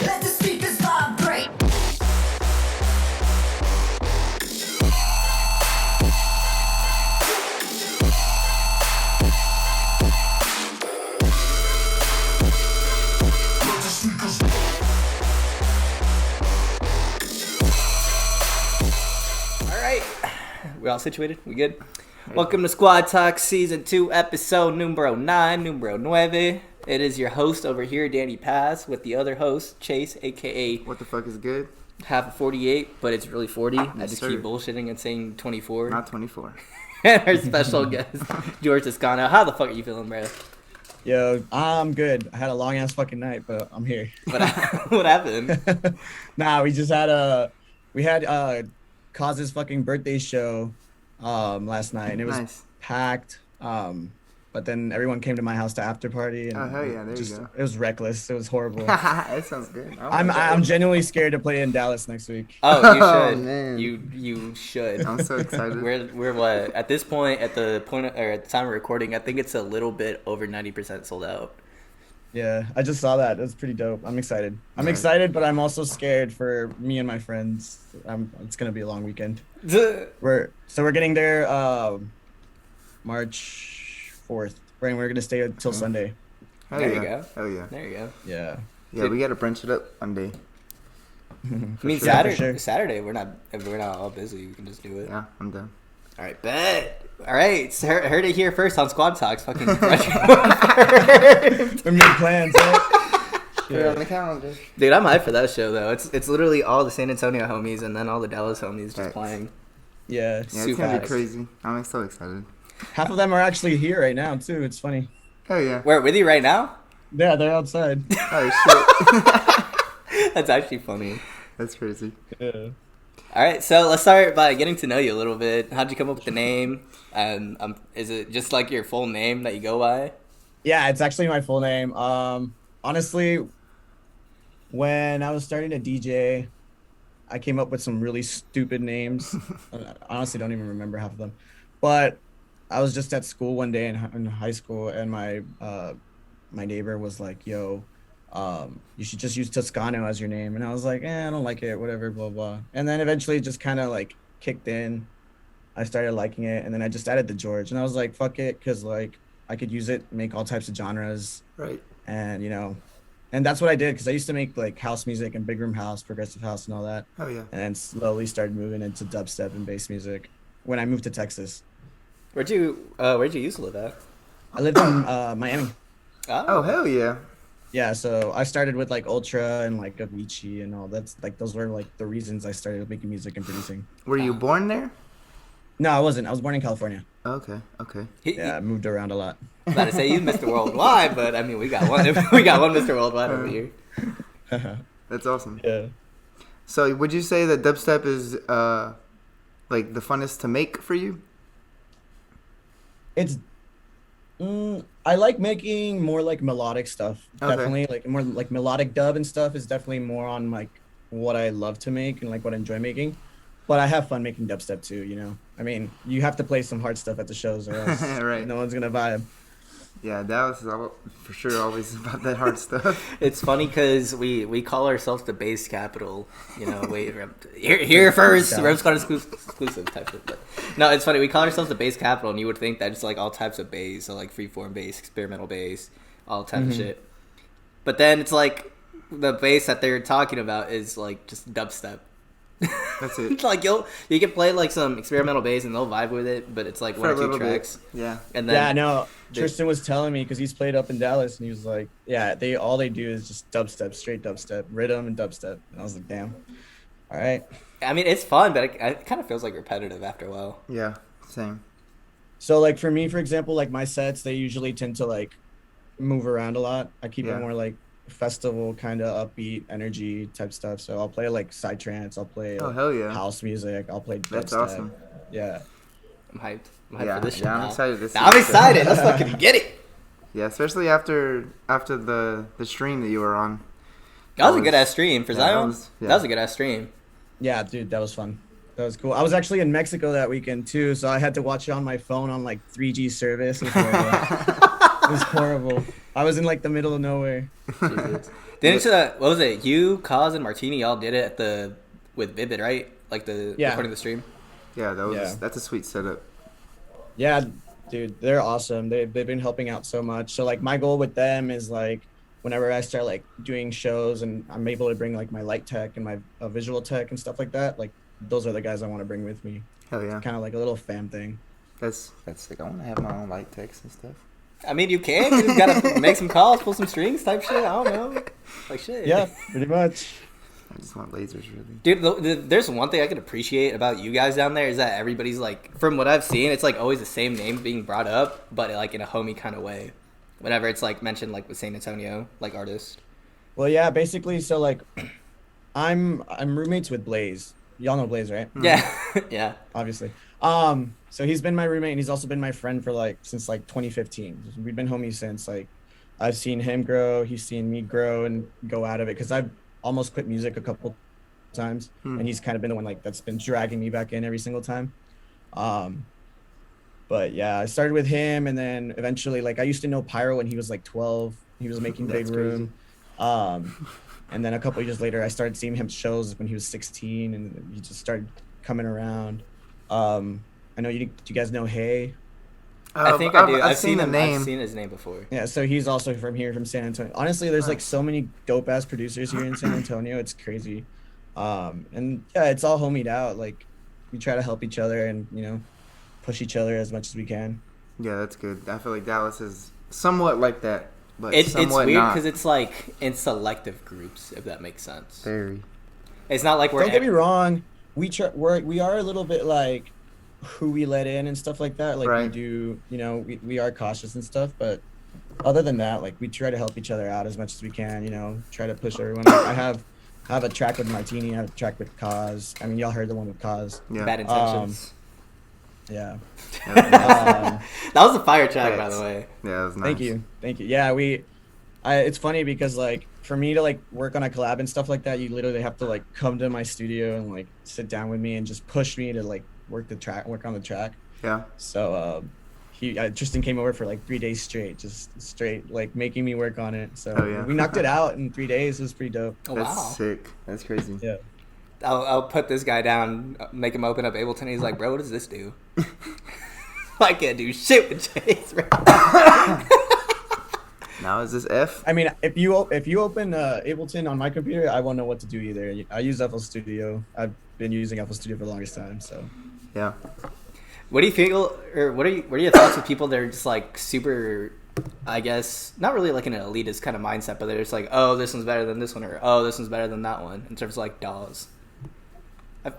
Let the speakers vibrate. All right, we all situated? We good? Welcome to Squad Talk Season 2, Episode numero 9, numero 9. It is your host over here, Danny Paz, with the other host, Chase, a.k.a. What the fuck is good? half of 48, but it's really 40. I Yes, just sir. keep bullshitting and saying 24. Not 24. And our special guest, Jorge Toscano. How the fuck are you feeling, bro? Yo, I'm good. I had a long ass fucking night, but I'm here. What happened? Nah, we had Kaz's fucking birthday show last night, and it was Nice. packed. But then everyone came to my house to after party, and Oh, hell yeah, there you go. it was reckless. It was horrible. That sounds good. I'm genuinely scared to play in Dallas next week. Oh, you Oh, should. man. You should. I'm so excited. We're what at this point at the time of recording, I think it's a little bit over 90% sold out. Yeah, I just saw that. It was pretty dope. I'm excited. I'm Right. excited, but I'm also scared for me and my friends. It's gonna be a long weekend. We're getting there March 4th. We're gonna stay until Sunday. Hell There yeah. you go. Hell yeah. There you go. Yeah. Yeah, we gotta branch it up one day. I mean, sure, Saturday. for sure. Saturday, we're not all busy. We can just do it. Yeah, I'm done. All right, bet. All right, so heard it here first on Squad Talks. Fucking. We made plans, right? Put it on the calendar. Dude, I'm hyped for that show though. It's literally all the San Antonio homies and then all the Dallas homies just Right. playing. Yeah. Yeah, it's Super gonna be fast. crazy. I'm so excited. Half of them are actually here right now too. It's funny. Hell yeah. We're with you right now. Yeah, they're outside. Oh shit. That's actually funny. That's crazy. Yeah. All right, so let's start by getting to know you a little bit. How'd you come up with the name? Is it just like your full name that you go by? Yeah, it's actually my full name. Honestly, when I was starting to DJ, I came up with some really stupid names. I honestly don't even remember half of them. But I was just at school one day in high school, and my neighbor was like, "Yo, you should just use Toscano as your name." And I was like, I don't like it, whatever, blah, blah. And then eventually it just kind of like kicked in. I started liking it, and then I just added the George. And I was like, fuck it, because like I could use it, make all types of genres. Right. And, and that's what I did, because I used to make like house music and big room house, progressive house and all that. Oh yeah. And then slowly started moving into dubstep and bass music when I moved to Texas. Where'd you used to live at? I lived in Miami. Oh hell yeah. Yeah, so I started with like Ultra and like Avicii and all. That's like those were like the reasons I started making music and producing. Were you born there? No, I wasn't. I was born in California. Okay. Okay. Yeah, I moved around a lot. I was about to say you Mr. Worldwide, but I mean we got one Mr. Worldwide over here. That's awesome. Yeah. So would you say that dubstep is like the funnest to make for you? It's I like making more like melodic stuff. Okay. Definitely like more like melodic dub and stuff is definitely more on like what I love to make and like what I enjoy making. But I have fun making dubstep too, I mean, you have to play some hard stuff at the shows or else Right. no one's gonna vibe. Yeah, Dallas is for sure always about that hard stuff. It's funny because we call ourselves the bass capital. Wait, here first, Rep Squad exclusive type of. But no, it's funny. We call ourselves the bass capital, and you would think that it's like all types of bass, so like freeform bass, experimental bass, all type of shit. But then it's like the bass that they're talking about is like just dubstep. That's it. Like you can play like some experimental bass and they'll vibe with it, but it's like For one a or two little bit. tracks. Yeah. And then Yeah, no. they- Tristan was telling me because he's played up in Dallas and he was like, yeah, all they do is just dubstep, straight dubstep, rhythm and dubstep. And I was like, damn. All right. I mean, it's fun, but it kind of feels like repetitive after a while. Yeah. Same. So like for me, for example, like my sets, they usually tend to like move around a lot. I keep Yeah. it more like festival kind of upbeat energy type stuff. So I'll play like psytrance, I'll play Oh hell yeah. house music, I'll play dubstep. That's awesome. Yeah. I'm hyped. I'm hyped Yeah, for this shit yeah, I'm now. excited to see I'm it. excited. Let's fucking get it. Yeah, especially after the stream that you were on. That was a good ass stream for yeah, Zion. that was- yeah. That was a good ass stream. Yeah, dude, that was fun. That was cool. I was actually in Mexico that weekend too, so I had to watch it on my phone on like 3G service. It was horrible. It was horrible. I was in like the middle of nowhere. Jesus. Didn't what was it? You, Cause, and Martini all did it at the with Vivid, right? Like the Yeah. recording the stream. Yeah, Yeah. that's a sweet setup. Yeah, dude, they're awesome. They've been helping out so much. So like my goal with them is like whenever I start like doing shows and I'm able to bring like my light tech and my visual tech and stuff like that, like those are the guys I want to bring with me. Hell yeah. Kind of like a little fam thing. That's sick. I want to have my own light text and stuff. I mean, you can. You just gotta make some calls, pull some strings, type shit. I don't know, like shit. Yeah, pretty much. I just want lasers, really. Dude, there's one thing I can appreciate about you guys down there is that everybody's like, from what I've seen, it's like always the same name being brought up, but like in a homie kind of way. Whenever it's like mentioned, like with San Antonio, like artist. Well, yeah, basically, so like I'm roommates with Blaze. Y'all know Blaze, right? Yeah, yeah. Obviously. So he's been my roommate and he's also been my friend for like since like 2015. We've been homies since like I've seen him grow, he's seen me grow and go out of it because I've almost quit music a couple times and he's kind of been the one like that's been dragging me back in every single time. But yeah, I started with him and then eventually like I used to know Pyro when he was like 12. He was making Big Room. And then a couple years later I started seeing him shows when he was 16 and he just started coming around. I know do you guys know Hey? I think I do. I've seen the him. name. I've seen his name before. Yeah, so he's also from here, from San Antonio. Honestly, there's like so many dope ass producers here in San Antonio. It's crazy. And yeah, it's all homied out. Like we try to help each other and push each other as much as we can. Yeah, that's good. I feel like Dallas is somewhat like that, but It's somewhat weird not. because it's like in selective groups, if that makes sense. Very. It's not like we're. Don't get me wrong. We are a little bit like who we let in and stuff like that. Like Right. we do, we are cautious and stuff. But other than that, like we try to help each other out as much as we can. Try to push everyone. I have a track with Martini. I have a track with Cause. I mean, y'all heard the one with Cause. Yeah. Bad intentions. Yeah. Yeah, That was a fire track, by the way. that was nice. Thank you. Yeah, it's funny because like for me to like work on a collab and stuff like that, you literally have to like come to my studio and like sit down with me and just push me to like work on the track. Yeah. So Tristan came over for like 3 days straight, just straight like making me work on it. So Oh, yeah. we knocked it out in 3 days. It was pretty dope. Oh, That's wow. sick. That's crazy. Yeah. I'll put this guy down, make him open up Ableton. He's like, bro, what does this do? I can't do shit with Chase, bro. Now is this F? I mean, if you open Ableton on my computer, I won't know what to do either. I use FL Studio. I've been using FL Studio for the longest time. So Yeah. What do you feel, or what are your thoughts with people that are just like super, I guess, not really like an elitist kind of mindset, but they're just like, oh, this one's better than this one, or oh, this one's better than that one, in terms of like DAWs.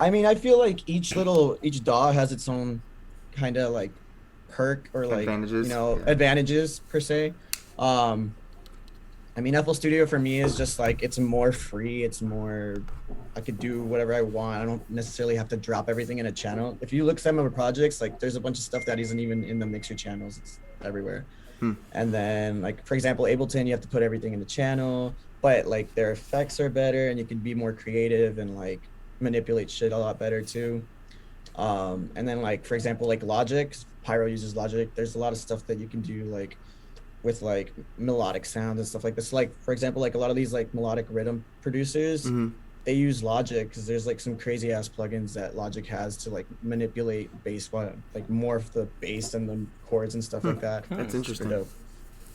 I mean, I feel like each DAW has its own kind of like perk or like Advantages, yeah. advantages per se. I mean, FL Studio for me is just like it's more free. It's more I could do whatever I want. I don't necessarily have to drop everything in a channel. If you look at some of our projects, like there's a bunch of stuff that isn't even in the mixer channels. It's everywhere. And then like for example, Ableton, you have to put everything in the channel, but like their effects are better and you can be more creative and like manipulate shit a lot better too. And then like for example, like Logic, Pyro uses Logic. There's a lot of stuff that you can do like with like melodic sounds and stuff like this. Like for example, like a lot of these like melodic rhythm producers, they use Logic because there's like some crazy ass plugins that Logic has to like manipulate bass, like morph the bass and the chords and stuff like that. That's interesting. Dope.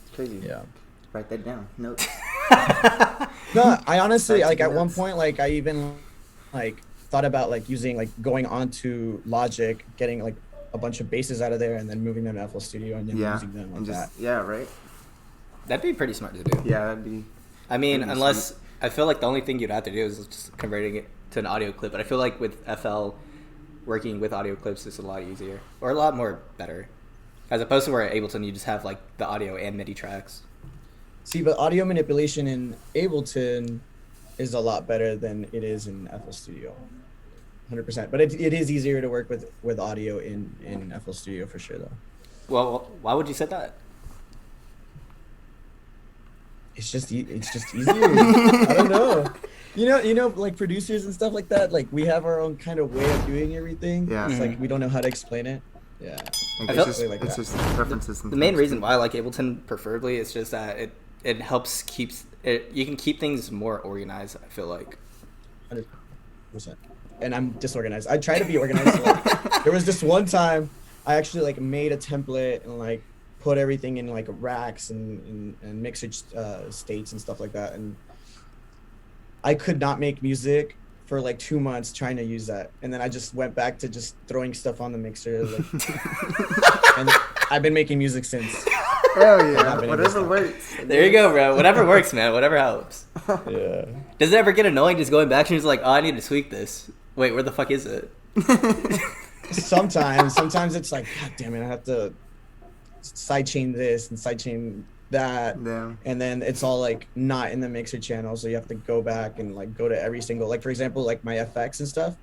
It's crazy. Yeah. Write that down. Notes. No, I honestly Start like at taking one notes. point like I even like thought about like using like going onto Logic, getting like a bunch of basses out of there and then moving them to FL Studio and then Yeah. using them like And that. just yeah, right. That'd be pretty smart to do. Yeah, that'd be. I mean, That'd be unless I feel like the only thing you'd have to do is just converting it to an audio clip. But I feel like with FL, working with audio clips is a lot easier or a lot more better, as opposed to where Ableton you just have like the audio and MIDI tracks. See, but audio manipulation in Ableton is a lot better than it is in FL Studio. 100%. But it is easier to work with audio in FL Studio for sure though. Well, why would you say that? It's just easier. I don't know. like producers and stuff like that. Like we have our own kind of way of doing everything. Yeah. It's like we don't know how to explain it. Yeah. It's felt- just, like it's that. just preferences. The main reason why I like Ableton preferably is just that it helps keeps it. You can keep things more organized. I feel like. 100%. And I'm disorganized. I try to be organized. So, like, there was this one time I actually like made a template and like put everything in like racks and mixage states and stuff like that. And I could not make music for like 2 months trying to use that. And then I just went back to just throwing stuff on the mixer. Like, and I've been making music since. Hell I've yeah, been whatever able to works. There you go, bro. Whatever works, man. Whatever helps. Yeah. Does it ever get annoying just going back and just like, oh, I need to tweak this. Wait, where the fuck is it? Sometimes it's like, God damn it, I have to sidechain this and sidechain that. Yeah. And then it's all like not in the mixer channel, so you have to go back and like go to every single, like for example, like my FX and stuff.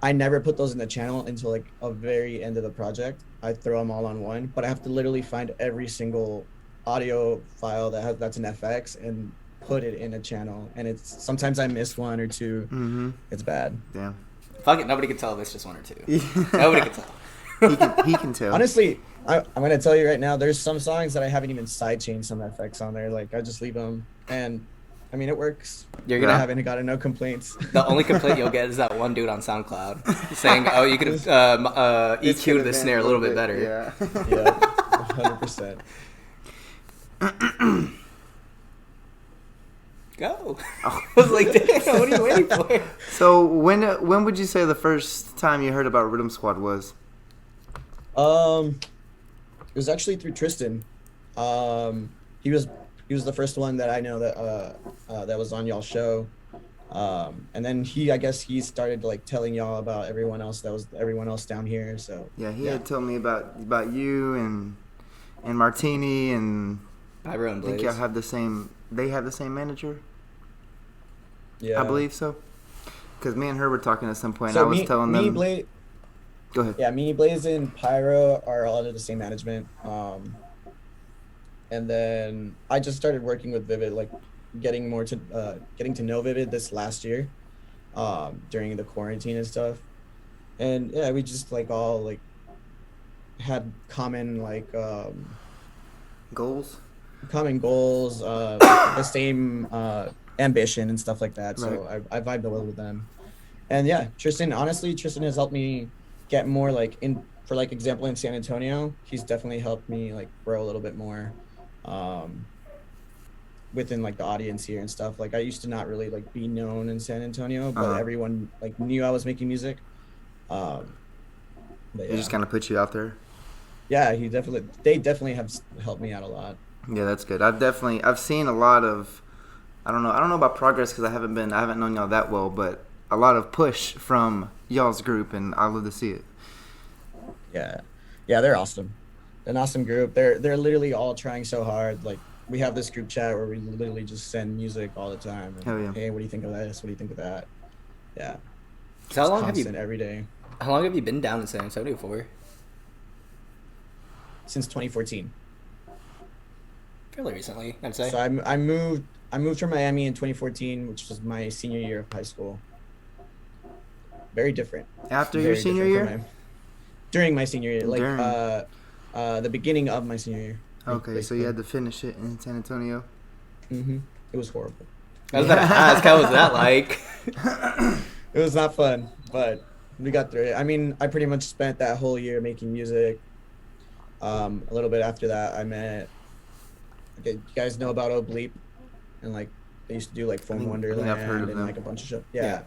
I never put those in the channel until like a very end of the project. I throw them all on one, but I have to literally find every single audio file that's an FX and put it in a channel. And it's sometimes I miss one or two. Mm-hmm. It's bad. Damn. Fuck it. Nobody can tell if it's just one or two. Nobody can tell. He can tell. Honestly, I'm gonna tell you right now. There's some songs that I haven't even sidechained some FX on there. Like I just leave them, and I mean it works. You're I gonna haven't gotten no complaints. The only complaint you'll get is that one dude on SoundCloud saying, "Oh, you could have It's EQ'd gonna the be snare a little bit better." Yeah. Yeah, 100%. Go. I was like, damn, what are you waiting for? So when would you say the first time you heard about Riddim Squad was? It was actually through Tristan. He was the first one that I know that was on y'all's show. And then I guess he started like telling y'all about everyone else down here. So Yeah, he had told me about you and Martini, and Pyro and I think Blaze. y'all have the same. They have the same manager. yeah, I believe so. Because me and her were talking at some point. So I was telling them. Blaze, Go ahead. yeah, me, Blaze, and Pyro are all under the same management. And then I just started working with Vivid, like getting to know Vivid this last year, during the quarantine and stuff. And yeah, we just like all like had common Goals. the same ambition and stuff like that. So Right. I vibed well with them. And yeah, Tristan has helped me get more like for like example in San Antonio, he's definitely helped me like grow a little bit more within like the audience here and stuff. Like I used to not really like be known in San Antonio, but everyone like knew I was making music. But He yeah. just kind of put you out there. Yeah, they definitely have helped me out a lot. Yeah, that's good. I've seen a lot of, I don't know about progress because I haven't known y'all that well, but a lot of push from y'all's group, and I love to see it. Yeah, they're awesome. An awesome group. They're literally all trying so hard. Like we have this group chat where we literally just send music all the time. And, Hell yeah. Hey, what do you think of this? What do you think of that? Yeah. So how long have you Constant every day How long have you been down in San Antonio for? since 2014. Fairly recently, I'd say. So I moved from Miami in 2014, which was my senior year of high school. Very different. After Very your senior different year? from during my senior year, like During. the beginning of my senior year. Okay, so you had to finish it in San Antonio. Mm-hmm. It was horrible. I was about to ask, how was that like? It was not fun, but we got through it. I mean, I pretty much spent that whole year making music. A little bit after that, I met. Okay, you guys know about Bleep, and like they used to do like Foam think Wonderland I've heard of and them. like a bunch of stuff. Yeah.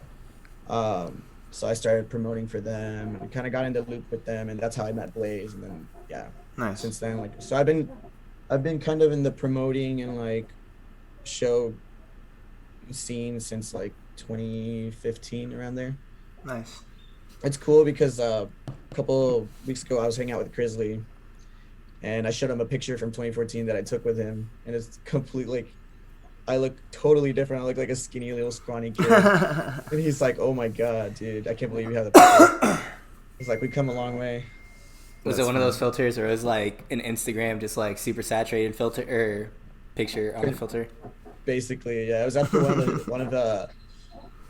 So I started promoting for them, and kind of got into loop with them, and that's how I met Blaze. And then yeah, Nice. since then, like, so I've been kind of in the promoting and like show scene since like 2015, around there. Nice. It's cool because a couple weeks ago I was hanging out with Grizzly, and I showed him a picture from 2014 that I took with him, and it's completely, I look totally different. I look like a skinny little scrawny kid. And he's like, "Oh my god, dude, I can't believe you have the picture." He's like, "We come a long way." Was it one of those filters or it was like an Instagram just like super saturated filter or picture on the filter? Basically, yeah. It was after one of the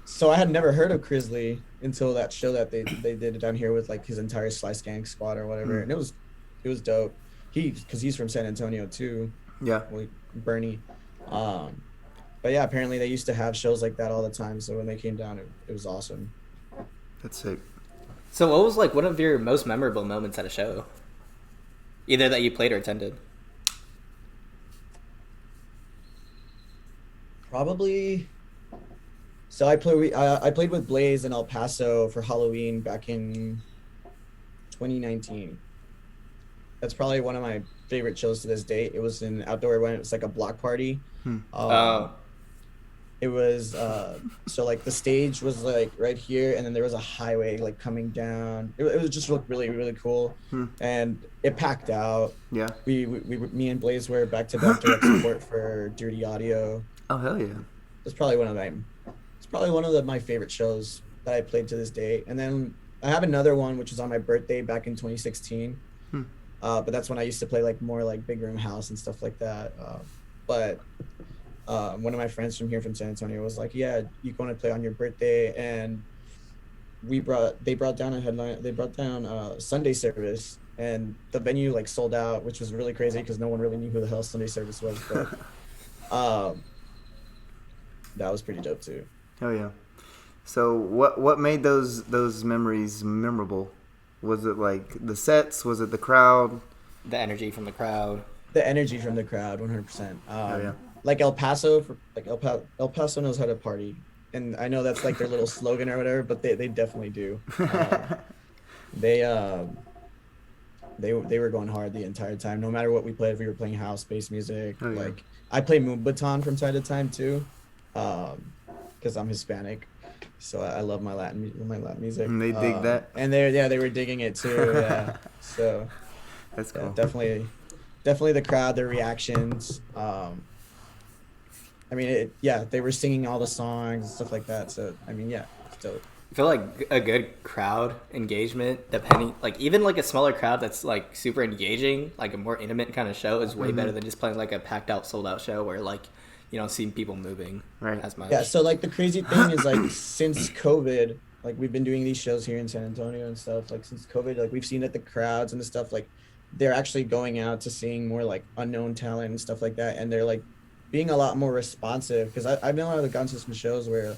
So I had never heard of Crisley until that show that they did down here with like his entire Slice Gang squad or whatever, and it was dope. Because he's from San Antonio too. Yeah, Well, Bernie. Um, but yeah, apparently they used to have shows like that all the time. So when they came down, it was awesome. that's sick. So what was like one of your most memorable moments at a show? Either that you played or attended. Probably. So I played with Blaze in El Paso for Halloween back in 2019. That's probably one of my favorite shows to this date. It was an outdoor event. It was like a block party. Oh. It was so like the stage was like right here, and then there was a highway like coming down. It was just looked really really cool, and it packed out. Yeah. Me and Blaze were back to back direct support for Dirty Audio. Oh hell yeah. It's probably one of my favorite shows that I played to this day. And then I have another one which was on my birthday back in 2016. But that's when I used to play like more like big room house and stuff like that. But one of my friends from here from San Antonio was like, "Yeah, you going to play on your birthday?" And they brought down a headline. They brought down Sunday Service, and the venue like sold out, which was really crazy because no one really knew who the hell Sunday Service was. But that was pretty dope too. Oh yeah. So what made those memories memorable? Was it like the sets? Was it the crowd? The energy from the crowd. The energy from the crowd, 100%. Oh yeah. Like El Paso, El Paso knows how to party, and I know that's like their little slogan or whatever, but they definitely do. They were going hard the entire time, no matter what we played. If we were playing house based music, Oh, yeah. like I play Moombahton from time to time too, because I'm Hispanic, so I love my Latin music. And they dig that? and they were digging it too. Yeah, so That's cool. yeah, definitely the crowd, the reactions. I mean, they were singing all the songs and stuff like that. So I mean, yeah, it's dope. I feel like a good crowd engagement, depending, like even like a smaller crowd that's like super engaging, like a more intimate kind of show is way better than just playing like a packed out, sold out show where like you don't see people moving as much. Yeah. So like the crazy thing is like since COVID, like we've been doing these shows here in San Antonio and stuff. Like since COVID, like we've seen that the crowds and the stuff like they're actually going out to seeing more like unknown talent and stuff like that, and they're like being a lot more responsive because I've been gone to some shows where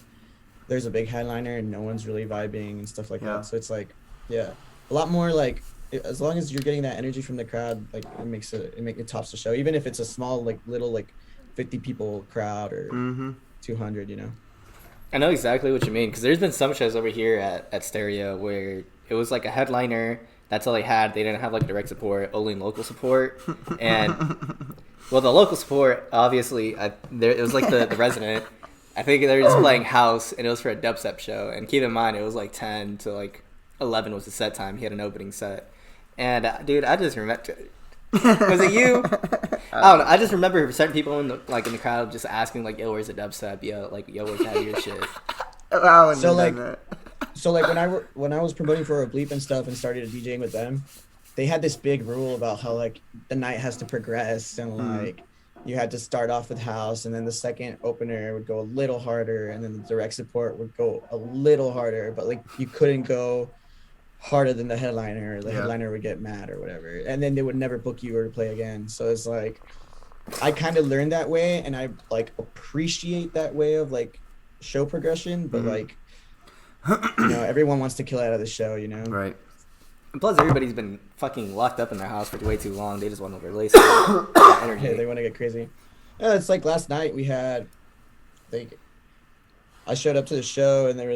there's a big headliner and no one's really vibing and stuff like that. So it's like, yeah, a lot more like as long as you're getting that energy from the crowd, like it tops the show, even if it's a small like little like 50 people crowd or 200, you know. I know exactly what you mean because there's been some shows over here at Stereo where it was like a headliner. That's all they had. They didn't have like direct support, only local support, and well, the local support obviously it was like the resident. I think they were just playing house, and it was for a dubstep show. And keep in mind, it was like 10 to like 11 was the set time. He had an opening set, and dude, I just remember. Was it you? I don't know. I just remember certain people in the crowd just asking like, "Yo, where's the dubstep? Yo, where's that your shit?" So like when I was promoting for a Bleep and stuff and started DJing with them, they had this big rule about how like the night has to progress and like you had to start off with house and then the second opener would go a little harder and then the direct support would go a little harder, but like you couldn't go harder than the headliner or the headliner would get mad or whatever, and then they would never book you or to play again. So it's like I kind of learned that way and I like appreciate that way of like show progression, but like you know, everyone wants to kill out of the show, you know? Right. And plus, everybody's been fucking locked up in their house for way too long. They just want to release that energy. Yeah, they want to get crazy. Yeah, it's like last night we had, like, I showed up to the show and they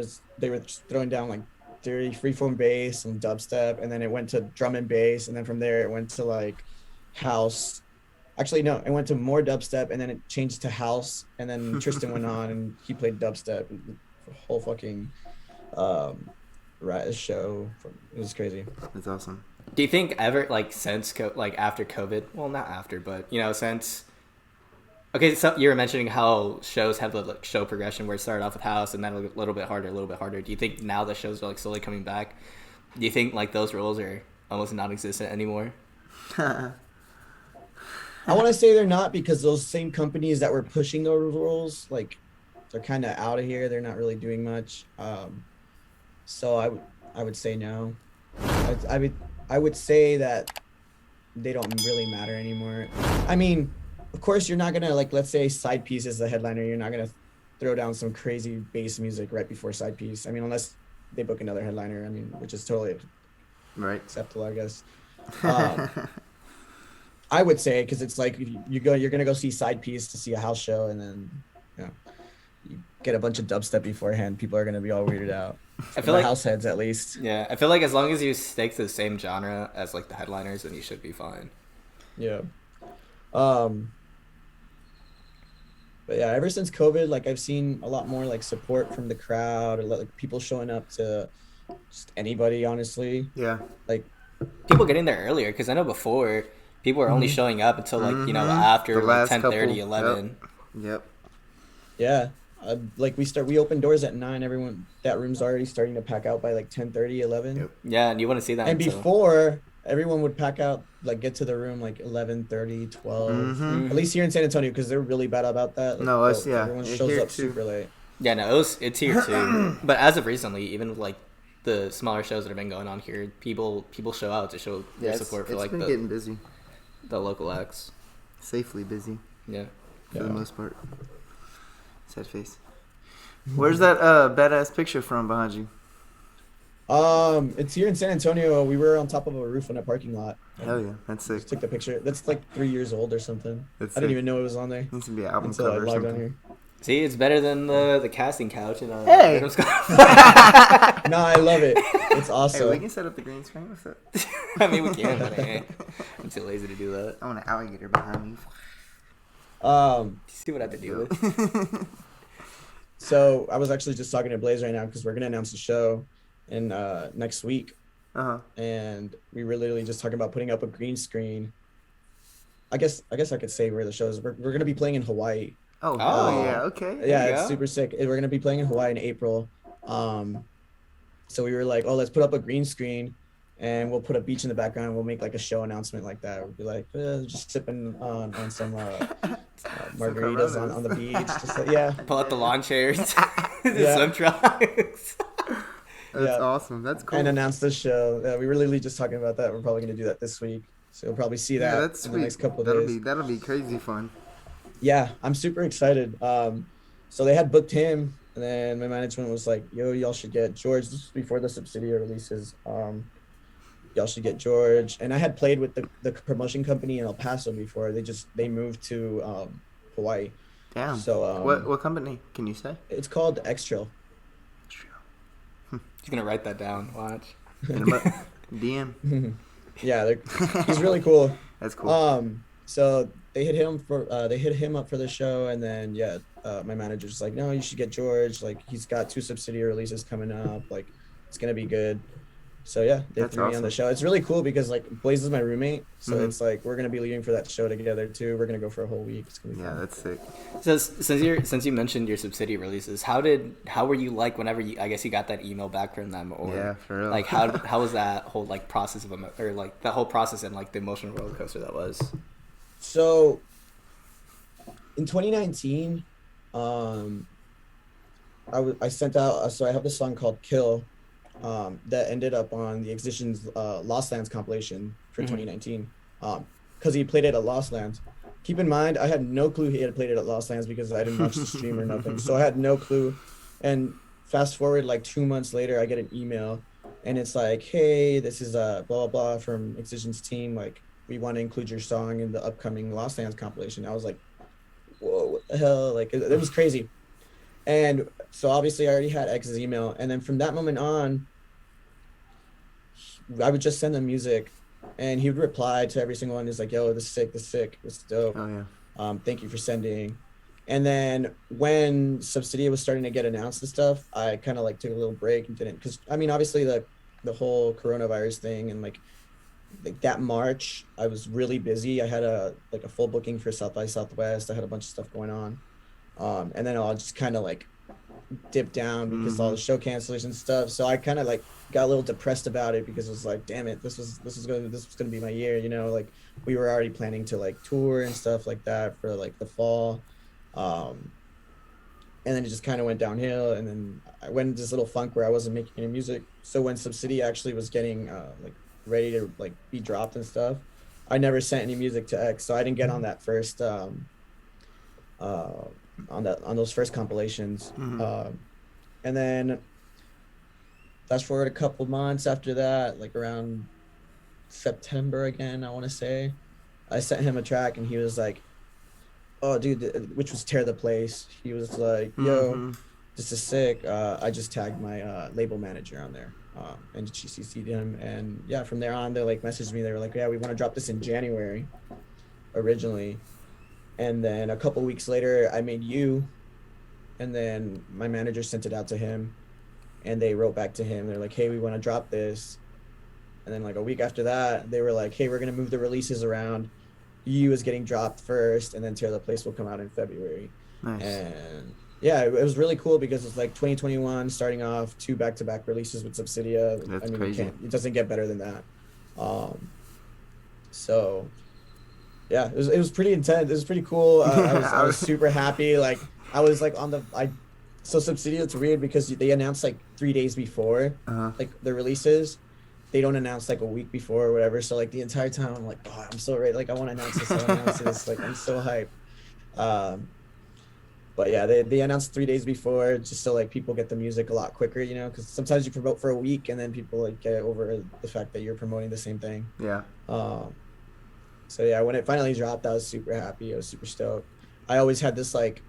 were just throwing down like dirty freeform bass and dubstep, and then it went to drum and bass, and then from there it went to like house. Actually, no, it went to more dubstep, and then it changed to house, and then Tristan went on and he played dubstep. The whole fucking show. It was crazy. That's awesome. Do you think ever like since after COVID? Well, not after, but you know, since. Okay, so you were mentioning how shows have the like, show progression where it started off with house and then a little bit harder, a little bit harder. Do you think now the shows are like slowly coming back? Do you think like those rules are almost non-existent anymore? I want to say they're not because those same companies that were pushing those rules, like they're kind of out of here. They're not really doing much. So I would say no. I would say that they don't really matter anymore. I mean, of course, you're not gonna like, let's say Side Piece is the headliner. You're not gonna throw down some crazy bass music right before Side Piece. I mean, unless they book another headliner. I mean, which is totally Right. acceptable, I guess. Um, I would say because it's like you're gonna go see Side Piece to see a house show, and then you know you get a bunch of dubstep beforehand. People are gonna be all weirded out. I feel The like house heads, at least. yeah, I feel like as long as you stick to the same genre as like the headliners, then you should be fine. Yeah. Um. But yeah, ever since COVID, like I've seen a lot more like support from the crowd, or like people showing up to just anybody, honestly. Yeah. Like, People getting there earlier because I know before people were only showing up until like after The like last 10:30, couple. 11. Yep. yeah, like we open doors at 9. Everyone, that room's already starting to pack out by like 10:30, 11. Yep. Yeah, and you want to see that. And until- before, everyone would pack out, like get to the room like 11:30, 12. Mhm. At least here in San Antonio, because they're really bad about that. Like, No, us, yeah. Everyone Yeah, shows here up too. super late. Yeah, no, it's here too. But as of recently, even with like the smaller shows that have been going on here, people show out to show their support for it's like been getting busy. the local acts. Safely busy Yeah. for the Yeah. most part. Sad face. Where's that badass picture from behind you? It's here in San Antonio. We were on top of a roof in a parking lot. Hell yeah, that's sick. Just took the picture. That's like 3 years old or something. That's I didn't sick. even know it was on there Needs to be an album until I cover or logged on something. here. See, it's better than the casting couch and Hey! Riddim Scott. No, I love it. It's Hey, awesome. we can set up the green screen. What's up? I mean, we can, but I ain't. I'm too lazy to do that. I want an alligator behind me. See what I have to deal with. So I was actually just talking to Blaze right now because we're gonna announce the show in next week, Uh-huh. and we were literally just talking about putting up a green screen. I guess I could say where the show is. We're gonna be playing in Hawaii. Oh, Oh. yeah, okay. Yeah, you it's go. super sick. We're gonna be playing in Hawaii in April. So we were like, oh, let's put up a green screen, and we'll put a beach in the background. We'll make like a show announcement like that. We'll be like, just sipping on some margaritas on the beach. Just like, yeah, Pull out the lawn chairs, the Yeah. swim trunks. That's Yeah. awesome. That's cool. and announce the show. We were literally just talking about that. We're probably gonna do that this week. So you'll probably see that yeah, that's in sweet. the next couple of that'll days. that'll be crazy fun. Yeah, I'm super excited. So they had booked him, and then my management was like, "Yo, y'all should get George." This was before the subsidia releases. Y'all should get George. And I had played with the promotion company in El Paso before. They moved to Hawaii. Damn. So what company can you say? it's called X-Trail. He's gonna write that down. Watch. Hit 'em up. DM. Yeah, he's really cool. That's cool. So they hit him up for the show, and then my manager's like, no, you should get George. Like, he's got 2 subsidiary releases coming up. Like, it's gonna be good. So yeah, they That's threw me on the awesome. show. It's really cool because like Blaze is my roommate, so Mhm. it's like we're gonna be leaving for that show together too. We're gonna go for a whole week. It's gonna be Yeah, fun. that's sick. So since you mentioned your subsidiary releases, how were you like whenever I guess you got that email back from them, or Yeah, for real. like how was that whole like process of or like the whole process and like the emotional roller coaster that was? So in 2019, I sent out. So I have this song called "Kill," that ended up on the Excision's Lost Lands compilation for 2019. Because he played it at Lost Lands. Keep in mind, I had no clue he had played it at Lost Lands because I didn't watch the stream or nothing. So I had no clue. And fast forward like 2 months later, I get an email, and it's like, "Hey, this is blah blah blah from Excision's team. Like, we want to include your song in the upcoming Lost Lands compilation." I was like, "Whoa, what the hell?" Like, it was crazy. And so obviously I already had X's email, and then from that moment on, I would just send him music, and he would reply to every single one. He's like, "Yo, this is sick, this is sick, this is dope. Oh yeah. Thank you for sending." And then when Subsidia was starting to get announced and stuff, I kind of like took a little break and didn't, because I mean, obviously the whole coronavirus thing, and like that March, I was really busy. I had a full booking for South by Southwest. I had a bunch of stuff going on. And then I'll just kind of like dip down because of all the show cancellations and stuff. So I kind of like got a little depressed about it because it was like, damn it, this was gonna be my year, you know. Like, we were already planning to like tour and stuff like that for like the fall. and then it just kind of went downhill. And then I went into this little funk where I wasn't making any music. So when Subsidia actually was getting like ready to like be dropped and stuff, I never sent any music to X, so I didn't get on that first uh, on those first compilations. And then fast forward a couple months after that, like around September again, I want to say, I sent him a track and he was like, "Oh, dude," which was Tear the Place. He was like, "Yo, this is sick." I just tagged my label manager on there, and she CC'd him. And yeah, from there on, they like messaged me. They were like, "Yeah, we want to drop this in January," originally. And then a couple weeks later, I made You, and then my manager sent it out to him, and they wrote back to him. They're like, "Hey, we want to drop this." And then like a week after that, they were like, "Hey, we're gonna move the releases around. You is getting dropped first, and then Tear the Place will come out in February." Nice. And yeah, it was really cool because it's like 2021 starting off 2 back-to-back releases with Subsidia. That's I mean, crazy. it doesn't get better than that. So yeah, it was pretty intense. It was pretty cool. I was super happy. Like I was like so Subsidia, it's weird because they announced like 3 days before like the releases. They don't announce like a week before or whatever. So like the entire time I'm like, "Oh, I'm so ready. Like I want to announce this. I want to announce this." Like I'm so hyped. But yeah, they announced 3 days before just so like people get the music a lot quicker, you know, because sometimes you promote for a week and then people like get over the fact that you're promoting the same thing. Yeah. So yeah, when it finally dropped, I was super happy. I was super stoked. I always had this like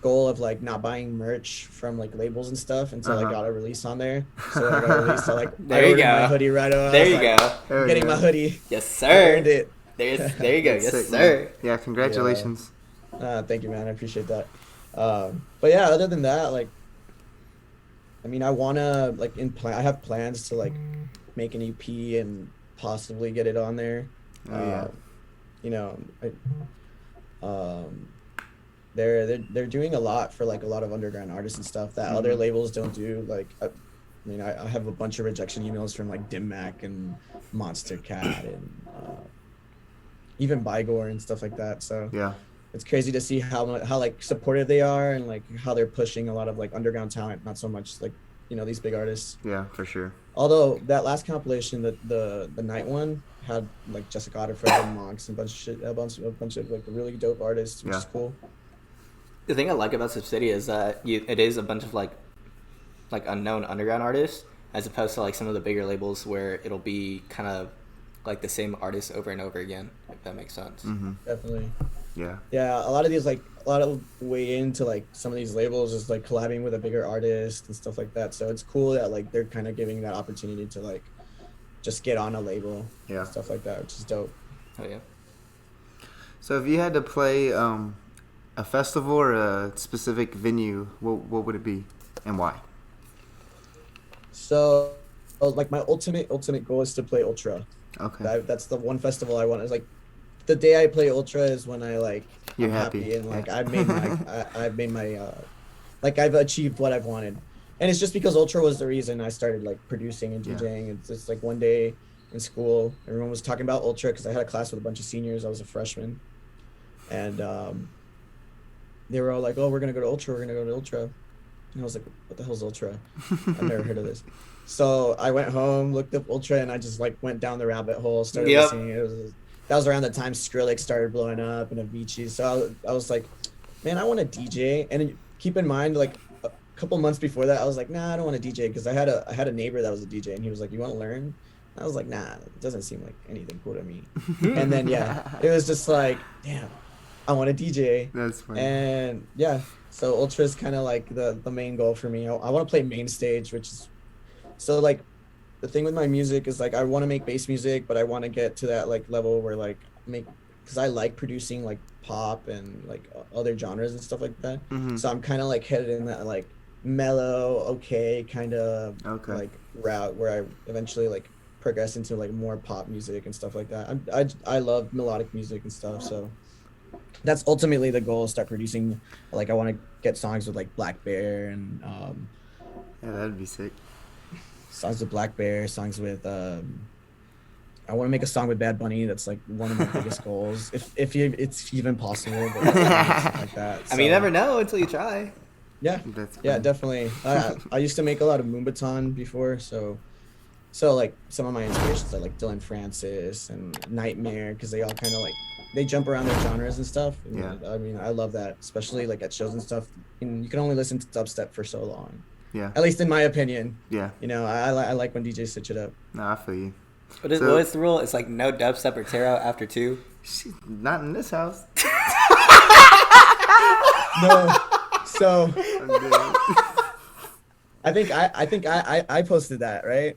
goal of like not buying merch from like labels and stuff until I got a release on there. So I got a release. So like There I you ordered go. my hoodie right away. There you go. There Getting you my go. hoodie. Yes, I sir. earned it. There you go. Yes, Sick, sir. man. Yeah, congratulations. Thank you, man. I appreciate that. But yeah, other than that, like, I mean, I wanna like I have plans to like make an EP and possibly get it on there. Yeah. You know, they're doing a lot for like a lot of underground artists and stuff that other labels don't do. Like, I mean, I have a bunch of rejection emails from like Dim Mak and Monster Cat and even Bygore and stuff like that. So Yeah. it's crazy to see how like supportive they are and like how they're pushing a lot of like underground talent, not so much like, you know, these big artists. Yeah, for sure. Although that last compilation, the night one, had like Jessica Otterford and Monks and a bunch of like really dope artists, which is cool. The thing I like about Subsidia is that it is a bunch of like unknown underground artists, as opposed to like some of the bigger labels where it'll be kind of like the same artists over and over again, if that makes sense. Definitely. Yeah. Yeah, a lot of way into like some of these labels is like collabing with a bigger artist and stuff like that. So it's cool that like they're kind of giving that opportunity to like just get on a label, and stuff like that, which is dope. Oh yeah. So if you had to play a festival or a specific venue, what would it be and why? So like my ultimate goal is to play Ultra. Okay. That's the one festival I want. Is like the day I play Ultra is when I like You're I'm happy. and like Yeah. I've made my like I've achieved what I've wanted. And it's just because Ultra was the reason I started like producing and DJing. It's just like one day in school, everyone was talking about Ultra because I had a class with a bunch of seniors. I was a freshman, and they were all like, "Oh, we're gonna go to Ultra. We're gonna go to Ultra." And I was like, "What the hell's Ultra? I've never heard of this." So I went home, looked up Ultra, and I just like went down the rabbit hole, started listening. That was around the time Skrillex started blowing up and Avicii. So I was like, man, I want to DJ. And keep in mind, like a couple months before that, I was like, nah, I don't want to DJ because I had a neighbor that was a DJ, and he was like, "You want to learn?" I was like, nah, it doesn't seem like anything cool to me. And then it was just like, damn, I want to DJ. That's funny. And yeah, so Ultra is kind of like the main goal for me. I want to play main stage, which is so like the thing with my music is like I want to make bass music, but I want to get to that like level where like because I like producing like pop and like other genres and stuff like that. So I'm kind of like headed in that like mellow, kind of like route where I eventually like progress into like more pop music and stuff like that. I love melodic music and stuff, so that's ultimately the goal. Start producing, like I want to get songs with like Black Bear and Yeah, that'd be sick. songs with Black Bear, songs with I want to make a song with Bad Bunny. That's like one of my biggest goals, if it's even possible. But like that. I mean, you never know until you try. Yeah, That's yeah, cool. definitely. I used to make a lot of Moombahton before, so like some of my inspirations are like Dylan Francis and Nightmare because they all kind of like they jump around their genres and stuff. And Yeah. I mean, I love that, especially like at shows and stuff. And you can only listen to dubstep for so long, Yeah. at least in my opinion. Yeah. You know, I like when DJs switch it up. No, I feel you. What is the rule? It's like no dubstep or tear out after 2. She's not in this house. No, so I'm dead. I think I posted that, right?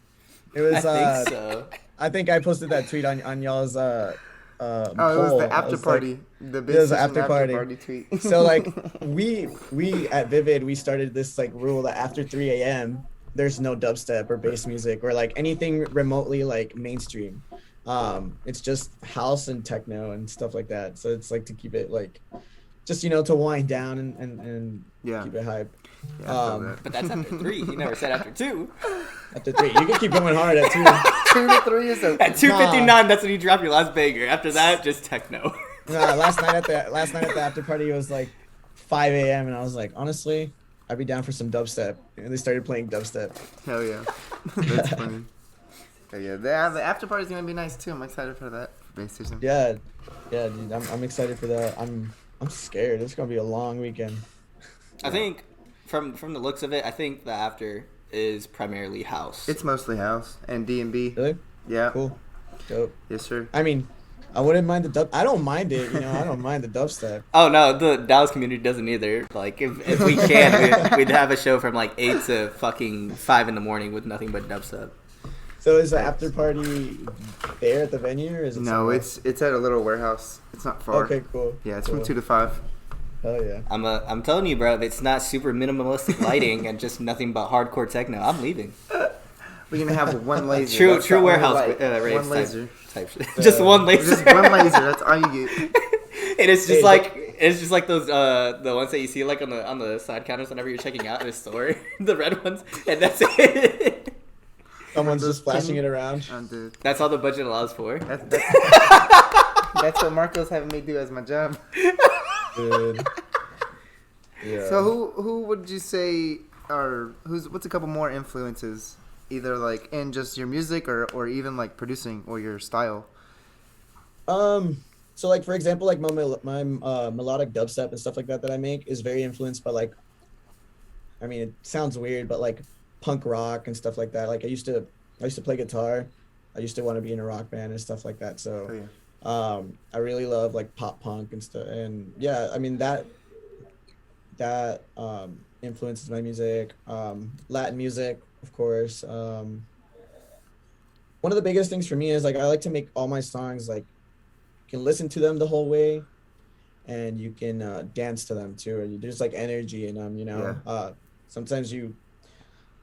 It was I think so. I think I posted that tweet on y'all's Oh, it was poll. the after I was party. like, The it was the after party tweet. so like we at Vivid we started this like rule that after 3 a.m. there's no dubstep or bass music or like anything remotely like mainstream. It's just house and techno and stuff like that. So it's like to keep it like just to wind down and Yeah. keep it hype. Yeah, I feel that. But that's after 3. You never said after 2. After 3, you can keep going hard at 2. 2 to 3 is a At 2:59, that's when you drop your last banger. After that, just techno. Nah, last night at the after party it was like 5 a.m. and I was like, honestly, I'd be down for some dubstep. And they started playing dubstep. Hell yeah. That's funny. Okay, yeah, the after party's gonna be nice too. I'm excited for that. For bass station. Yeah, dude, I'm excited for that. I'm scared. It's gonna be a long weekend. I think from the looks of it, I think the after is primarily house. It's mostly house and D&B. Really? Yeah. Cool. Dope. Yes, sir. I mean, I wouldn't mind the dub. I don't mind it. I don't mind the dubstep. Oh no, the Dallas community doesn't either. Like if we can, we'd have a show from like 8 to fucking 5 in the morning with nothing but dubstep. So is the after party there at the venue, or is it? No, somewhere? it's at a little warehouse. It's not far. Okay, cool. Yeah, it's cool. from 2 to 5. Hell yeah. I'm telling you, bro. If it's not super minimalistic lighting and just nothing but hardcore techno, I'm leaving. We're gonna have one laser. True That's the only warehouse light. raves One laser. type shit. Just one laser. Just one laser. That's all you get. And it's just Hey, it's just like those the ones that you see like on the side counters whenever you're checking out in a store, the red ones, and that's it. Someone's just flashing it around. Dude. That's all the budget allows for. That's what Marco's having me do as my job. Dude. Yeah. So who would you say what's a couple more influences, either like in just your music or even like producing or your style? So like for example, like my melodic dubstep and stuff like that I make is very influenced by like, I mean it sounds weird, but like punk rock and stuff like that. Like I used to play guitar. I used to want to be in a rock band and stuff like that. So I really love like pop punk and stuff. And yeah, I mean that influences my music. Latin music, of course. One of the biggest things for me is like I like to make all my songs like you can listen to them the whole way and you can dance to them too. And there's like energy in them, Yeah. Sometimes you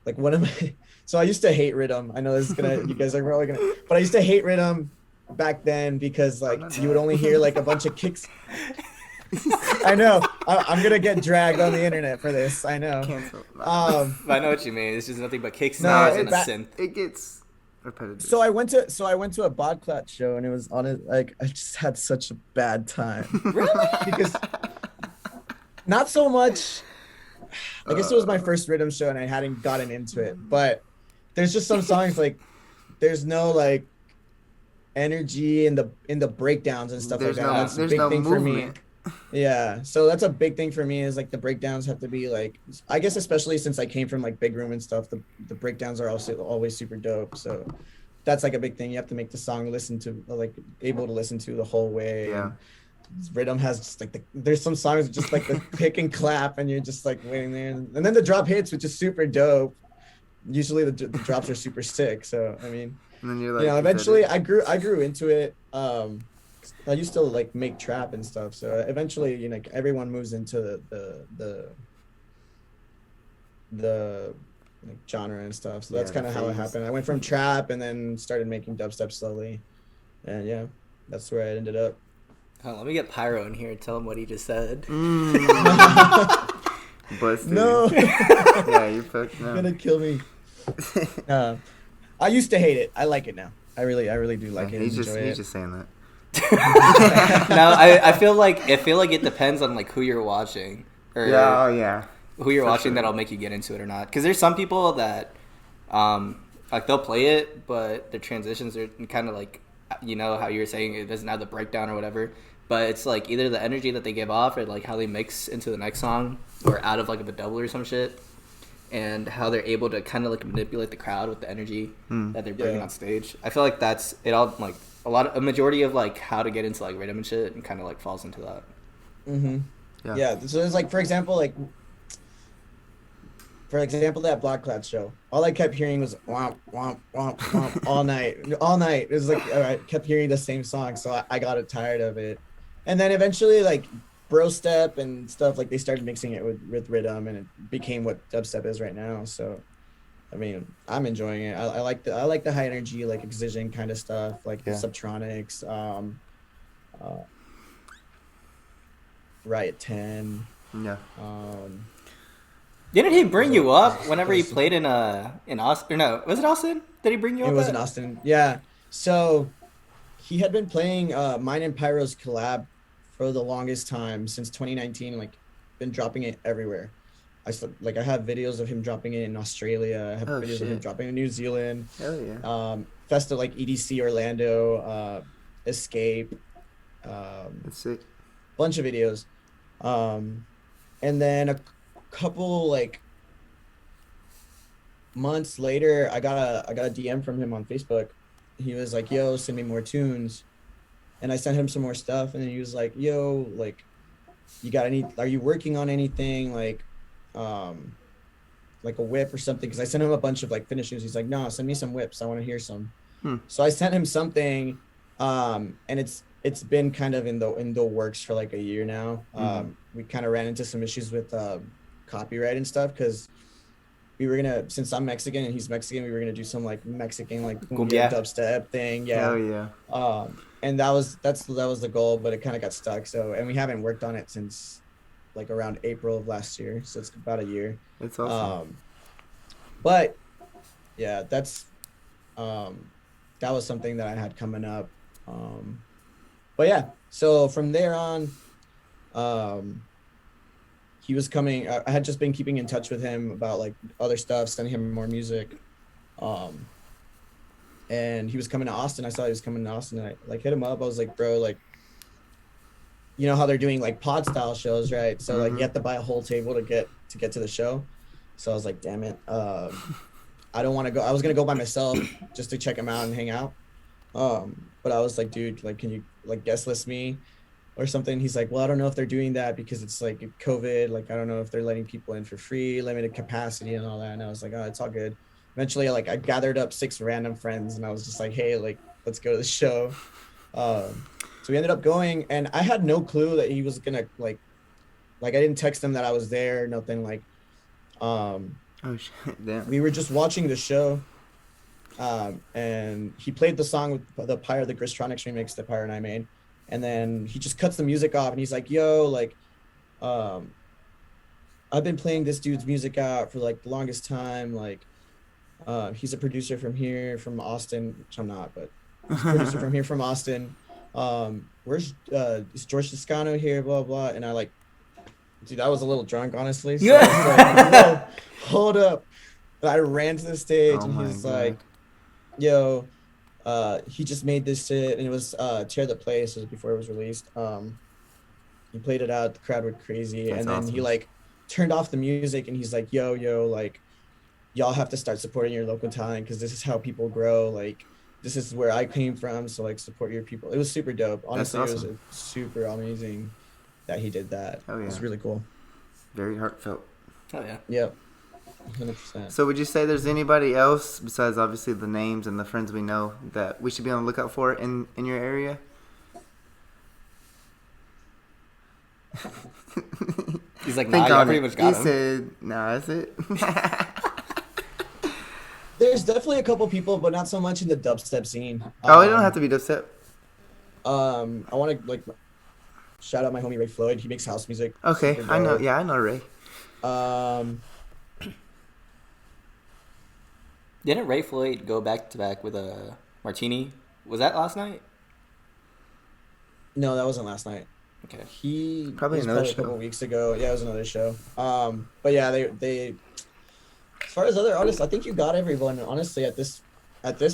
like one of my so I used to hate Riddim. I know this is gonna you guys are probably gonna, but I used to hate Riddim back then because like you would only hear like a bunch of kicks. I know. I'm gonna get dragged on the internet for this. I know. Cancel. I know what you mean. It's just nothing but kick No, snares and a that- synth. It gets repetitive. So I went to a Bodclat show and it was on it like I just had such a bad time. Really? Because not so much. I guess it was my first rhythm show and I hadn't gotten into it, but there's just some songs like there's no like energy in the breakdowns and stuff like that. That's a big thing for me. Yeah, so that's a big thing for me is like the breakdowns have to be like, I guess especially since I came from like big room and stuff, the breakdowns are also always super dope. So that's like a big thing. You have to make the song able to listen to the whole way. Yeah. And rhythm has just like there's some songs just like the pick and clap and you're just like waiting there and then the drop hits, which is super dope. Usually the drops are super sick. So I mean, and then you're like, eventually I grew into it. I used to like make trap and stuff. So eventually, everyone moves into the like genre and stuff. So that's Yeah, kind of how it phase. happened. I went from trap and then started making dubstep slowly, and yeah, that's where I ended up. Oh, let me get Pyro in here and tell him what he just said. Busted. No, Yeah, you fucked. you're No. gonna kill me. I used to hate it. I like it now. I really do like it. He's and enjoy it. just saying that. No, I feel like it depends on like who you're watching. Or, Yeah. Oh yeah. who you're For watching sure. that'll make you get into it or not. Because there's some people that, like they'll play it, but the transitions are kind of like, you know how you were saying it doesn't have the breakdown or whatever. But it's like either the energy that they give off or like how they mix into the next song or out of like the double or some shit, and how they're able to kind of like manipulate the crowd with the energy that they're bringing Yeah. on stage. I feel like that's it all like a majority of like how to get into like rhythm and shit and kind of like falls into that. Mm-hmm. Yeah. Yeah. So there's like, for example, that Black Cloud show. All I kept hearing was womp womp womp womp all night, all night. It was like I kept hearing the same song, so I got tired of it. And then eventually, like bro step and stuff, like they started mixing it with rhythm, and it became what dubstep is right now. So, I mean, I'm enjoying it. I like the high energy, like excision kind of stuff, like the Yeah. subtronics, uh, Riot 10. Yeah. Didn't he bring you up There's- whenever he there's- played in Austin? Or no, was it Austin? Did he bring you up? It was in at? Austin. Yeah. So he had been playing mine and Pyro's collab for the longest time since 2019. Like, been dropping it everywhere. I have videos of him dropping it in Australia. I have Oh, videos of him shit. dropping it in New Zealand. Hell yeah. Festa like EDC Orlando, Escape, That's sick. bunch of videos. And then a couple like months later, I got a DM from him on Facebook. He was like, "Yo, send me more tunes," and I sent him some more stuff. And then he was like, "Yo, like, you got any? Are you working on anything like a whip or something?" Because I sent him a bunch of like finishes. He's like, "No, send me some whips. I want to hear some." So I sent him something, and it's been kind of in the works for like a year now. We kind of ran into some issues with copyright and stuff because we were gonna, since I'm Mexican and he's Mexican, we were gonna do some like Mexican like Cumbia. dubstep thing. Yeah. Hell yeah. And that was the goal, but it kind of got stuck. So, and we haven't worked on it since like around April of last year. So it's about a year. It's awesome. But yeah, that was something that I had coming up. But yeah, so from there on, he was coming. I had just been keeping in touch with him about like other stuff, sending him more music. And he was coming to Austin. I saw he was coming to Austin, and I like hit him up. I was like, "Bro, like, you know how they're doing like pod style shows, right? So like you have to buy a whole table to get to the show." So I was like, "Damn it, I don't want to go." I was gonna go by myself just to check him out and hang out. But I was like, "Dude, like, can you like guest list me or something?" He's like, "Well, I don't know if they're doing that because it's like COVID. Like, I don't know if they're letting people in for free, limited capacity and all that." And I was like, "Oh, it's all good." Eventually, like, I gathered up 6 random friends and I was just like, "Hey, like, let's go to the show." So we ended up going, and I had no clue that he was gonna like I didn't text him that I was there, nothing. Like, Oh shit. Damn. we were just watching the show, and he played the song with the Pyre, the Gristronics remix that Pyre and I made, and then he just cuts the music off and he's like, "Yo, like, I've been playing this dude's music out for like the longest time. Like, he's a producer from here, from Austin, which I'm not, but he's a producer from here, from Austin. Where's is Jorge Toscano here? Blah blah." And I like, dude, I was a little drunk, honestly. So I was like, "Whoa, hold up!" And I ran to the stage, Oh and my he's God. like, "Yo, he just made this shit," and it was Tear the Place. It was before it was released. He played it out. The crowd went crazy, That's and then he awesome. like turned off the music, and he's like, "Yo, like, y'all have to start supporting your local talent because this is how people grow. Like, this is where I came from. So like, support your people." It was super dope. Honestly, awesome. it was super amazing that he did that. Oh, It was yeah. really cool. Very heartfelt. Oh yeah. Yep. 100%. So would you say there's anybody else besides obviously the names and the friends we know that we should be on the lookout for in your area? He's like, Think nah, y'all on pretty it. much got He him. said, "Nah, that's it." There's definitely a couple people, but not so much in the dubstep scene. Oh, it don't have to be dubstep. I want to like shout out my homie Ray Floyd. He makes house music. Okay, Super I know. dope. Yeah, I know Ray. Didn't Ray Floyd go back to back with a Martini? Was that last night? No, that wasn't last night. Okay. He Probably was another a show. couple weeks ago. Yeah, it was another show. But yeah, they as far as other artists, I think you got everyone. Honestly, at this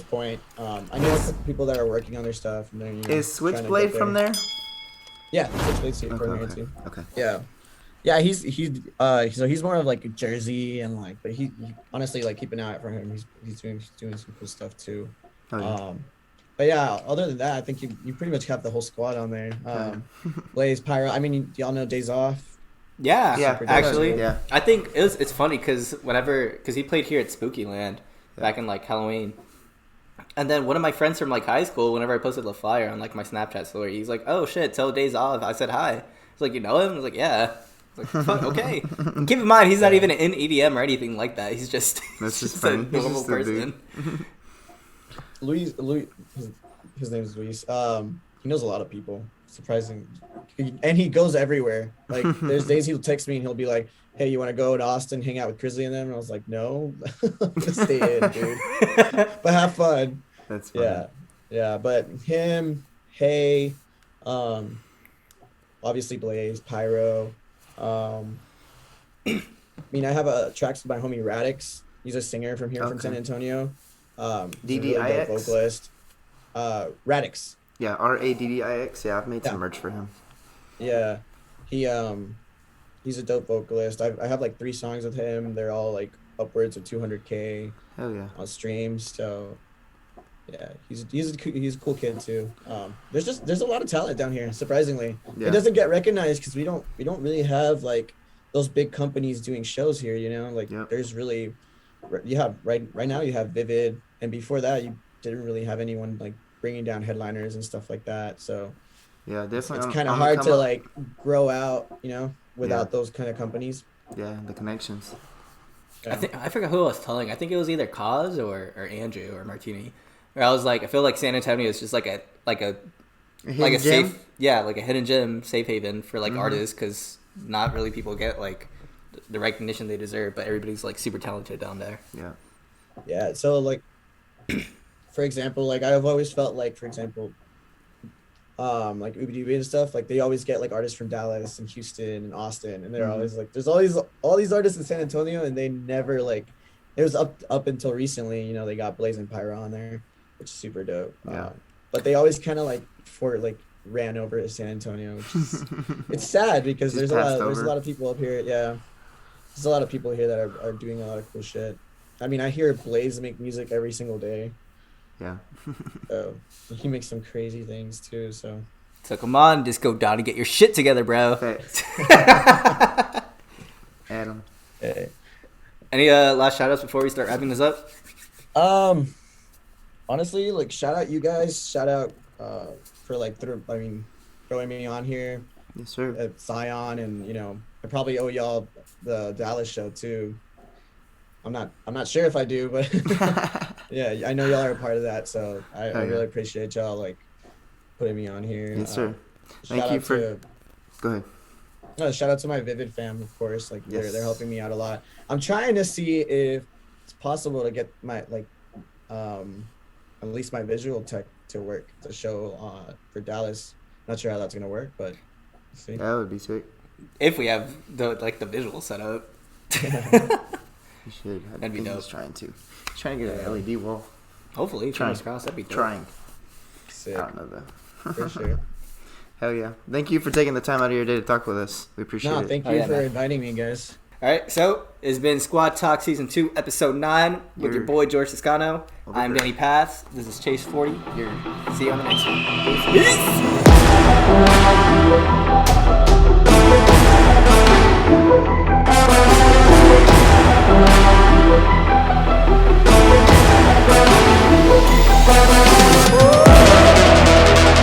point, I know a couple people that are working on their stuff. And they're, you know, Is trying to Switchblade get from there? Yeah, Switchblade's Okay, from here okay, too. okay. Yeah, yeah. So he's more of like Jersey and like, but he honestly like keep an eye out for him. He's doing some cool stuff too. Oh, yeah. But yeah, other than that, I think you pretty much have the whole squad on there. Blaze, Pyro. I mean, y'all know Days Off. Yeah, Yeah, actually, yeah. I think it's funny because he played here at Spooky Land back in like Halloween, and then one of my friends from like high school, whenever I posted the flyer on like my Snapchat story, he's like, "Oh shit, tell Days Off." I said hi. He's like, "You know him?" I was like, "Yeah." I was like, "Fuck, okay." And keep in mind, he's not even in EDM or anything like that. He's just That's he's just a funny. He's normal just a dude. person. Luis, his name is Luis. He knows a lot of people. Surprising, and he goes everywhere. Like, there's days he'll text me and he'll be like, "Hey, you want to go to Austin, hang out with Grizzly and them?" And I was like, "No, I'm gonna stay in, dude. But have fun." That's funny. Yeah. But him, Hey, obviously Blaze, Pyro. I mean, I have a tracks with my homie Radix. He's a singer from here, from Okay. San Antonio. He's a DDIX? really dope vocalist. Radix. Yeah, Raddix. Yeah, I've made some Yeah. merch for him. Yeah, he's a dope vocalist. I have like 3 songs with him. They're all like upwards of 200K Hell yeah. on streams. So yeah, he's a cool kid too. There's a lot of talent down here. Surprisingly, Yeah. it doesn't get recognized because we don't really have like those big companies doing shows here. You know, like Yep. there's really you have right now you have Vivid, and before that you didn't really have anyone like bringing down headliners and stuff like that. So Yeah, definitely. it's on- kind of on the hard come to up. like grow out, you know, without Yeah. those kind of companies. Yeah, the connections. I forgot who I was telling. I think it was either Kaz or Andrew or Martini. Where I was like, I feel like San Antonio is just like a Hidden gem? safe, yeah, like a hidden gem, safe haven for like artists, because not really people get like the recognition they deserve, but everybody's like super talented down there. Yeah. Yeah. So like, for example, like I've always felt like, for example, like Ubi and stuff, like they always get like artists from Dallas and Houston and Austin, and they're always like, there's all these artists in San Antonio, and they never like, it was up until recently, you know, they got Blaze and Pyro on there, which is super dope. Yeah. But they always kind of like ran over to San Antonio, which is it's sad because Just there's passed a over. lot of people up here. Yeah, there's a lot of people here that are doing a lot of cool shit. I mean, I hear Blaze make music every single day. Yeah. So he makes some crazy things too. So So come on, just go down and get your shit together, bro. Facts. Adam. hey. Any last shout outs before we start wrapping this up? Honestly, like shout out you guys. Shout out for like throwing me on here Yes, sir. at Zion, and you know I probably owe y'all the Dallas show too. I'm not sure if I do, but yeah, I know y'all are a part of that, so I yeah. really appreciate y'all like putting me on here. Yes, sir. Shout Thank you out for. to- Go ahead. No, shout out to my Vivid fam, of course. Like Yes. they're helping me out a lot. I'm trying to see if it's possible to get my at least my visual tech to work the show for Dallas. Not sure how that's gonna work, but we'll see. That would be sick. If we have the visual set up. You should. I That'd be think dope. he's trying to. He's trying to get an LED wall. Hopefully, Trying. fingers crossed, that'd be dope. Trying. Sick, I don't know though. for sure. Hell yeah. Thank you for taking the time out of your day to talk with us. We appreciate No, it. thank Oh, you yeah, for man. inviting me, guys. All right, so it's been Squad Talk Season 2, Episode 9 with your boy Jorge Toscano. Over I'm here. Danny Pass. This is Chase 40. See you on the next one. Peace.